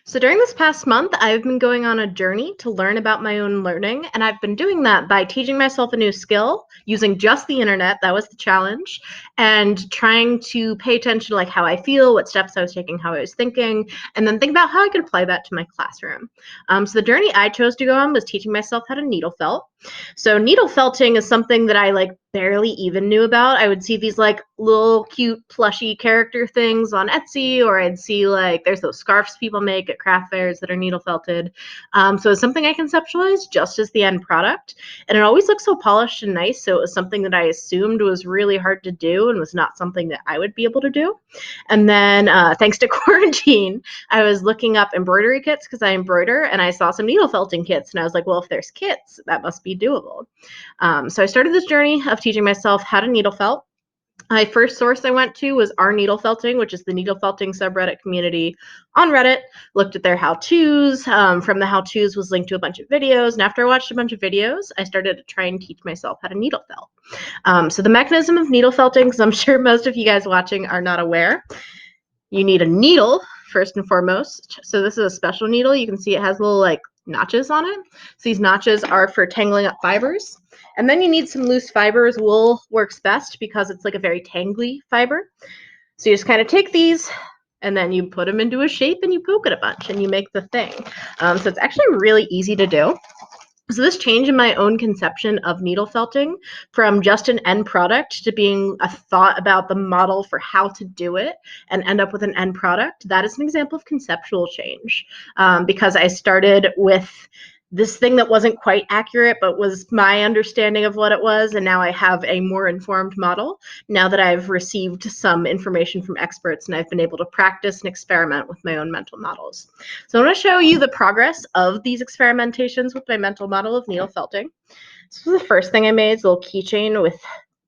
So during this past month, I've been going on a journey to learn about my own learning, and I've been doing that by teaching myself a new skill using just the internet. That was the challenge, and trying to pay attention to like how I feel, what steps I was taking, how I was thinking, and then think about how I could apply that to my classroom. So the journey I chose to go on was teaching myself how to needle felt. So needle felting is something that I like barely even knew about. I would see these like little cute plushy character things on Etsy, or I'd see like there's those scarves people make at craft fairs that are needle felted. So it's something I conceptualized just as the end product, and it always looked so polished and nice. So it was something that I assumed was really hard to do and was not something that I would be able to do. And then thanks to quarantine, I was looking up embroidery kits because I embroider, and I saw some needle felting kits, and I was like, well, if there's kits, that must be doable. So I started this journey of teaching myself how to needle felt. My first source I went to was Our Needle Felting, which is the needle felting subreddit community on Reddit. Looked at their how-tos. From the how-tos was linked to a bunch of videos, and after I watched a bunch of videos, I started to try and teach myself how to needle felt. So the mechanism of needle felting, because I'm sure most of you guys watching are not aware, you need a needle first and foremost. So this is a special needle. You can see it has little like notches on it. So these notches are for tangling up fibers. And then you need some loose fibers. Wool works best because it's like a very tangly fiber. So you just kind of take these and then you put them into a shape and you poke it a bunch and you make the thing. So it's actually really easy to do. So this change in my own conception of needle felting from just an end product to being a thought about the model for how to do it and end up with an end product, that is an example of conceptual change, because I started with this thing that wasn't quite accurate, but was my understanding of what it was. And now I have a more informed model now that I've received some information from experts and I've been able to practice and experiment with my own mental models. So I want to show you the progress of these experimentations with my mental model of needle felting. So the first thing I made is a little keychain with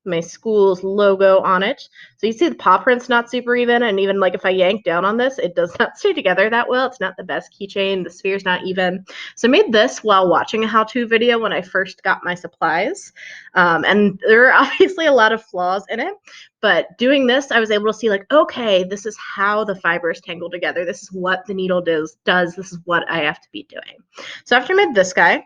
my school's logo on it. So you see the paw print's not super even, and even like if I yank down on this, it does not stay together that well. It's not the best keychain. The sphere's not even. So I made this while watching a how-to video when I first got my supplies. And there are obviously a lot of flaws in it, but doing this, I was able to see like, okay, this is how the fibers tangle together. This is what the needle does. This is what I have to be doing. So after I made this guy,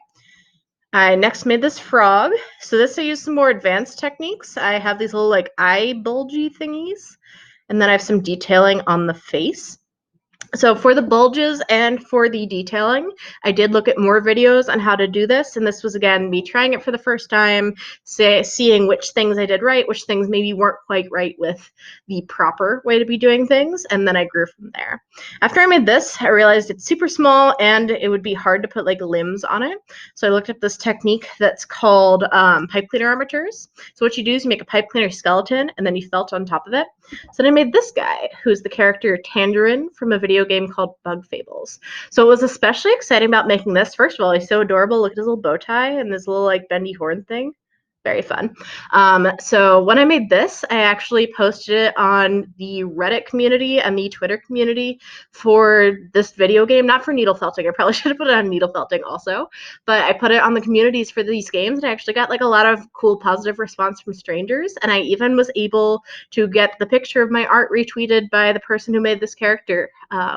I next made this frog. So this I used some more advanced techniques. I have these little like eye bulgy thingies, and then I have some detailing on the face. So for the bulges and for the detailing, I did look at more videos on how to do this. And this was, again, me trying it for the first time, seeing which things I did right, which things maybe weren't quite right with the proper way to be doing things. And then I grew from there. After I made this, I realized it's super small and it would be hard to put like limbs on it. So I looked at this technique that's called pipe cleaner armatures. So what you do is you make a pipe cleaner skeleton and then you felt on top of it. So then I made this guy, who's the character Tangerine from a video game called Bug Fables. So it was especially exciting about making this. First of all, he's so adorable. Look at his little bow tie and this little like bendy horn thing. Very fun. So when I made this, I actually posted it on the Reddit community and the Twitter community for this video game, not for needle felting. I probably should have put it on needle felting also, but I put it on the communities for these games, and I actually got like a lot of cool positive response from strangers. And I even was able to get the picture of my art retweeted by the person who made this character,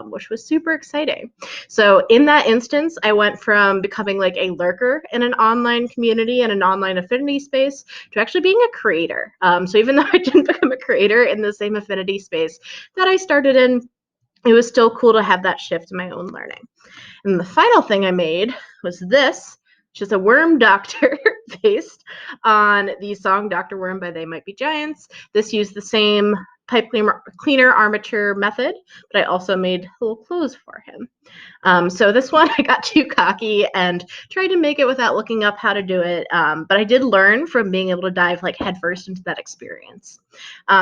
which was super exciting. So in that instance, I went from becoming like a lurker in an online community and an online affinity space to actually being a creator. So even though I didn't become a creator in the same affinity space that I started in, it was still cool to have that shift in my own learning. And the final thing I made was this, which is a worm doctor based on the song Dr. Worm by They Might Be Giants. This used the same pipe cleaner armature method, but I also made little clothes for him. So this one I got too cocky and tried to make it without looking up how to do it, but I did learn from being able to dive like headfirst into that experience.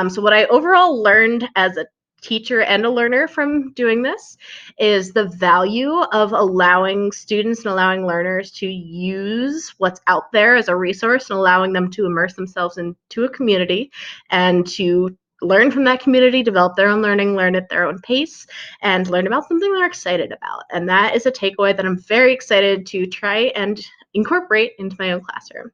So what I overall learned as a teacher and a learner from doing this is the value of allowing students and allowing learners to use what's out there as a resource and allowing them to immerse themselves into a community and to learn from that community, develop their own learning, learn at their own pace, and learn about something they're excited about. And that is a takeaway that I'm very excited to try and incorporate into my own classroom.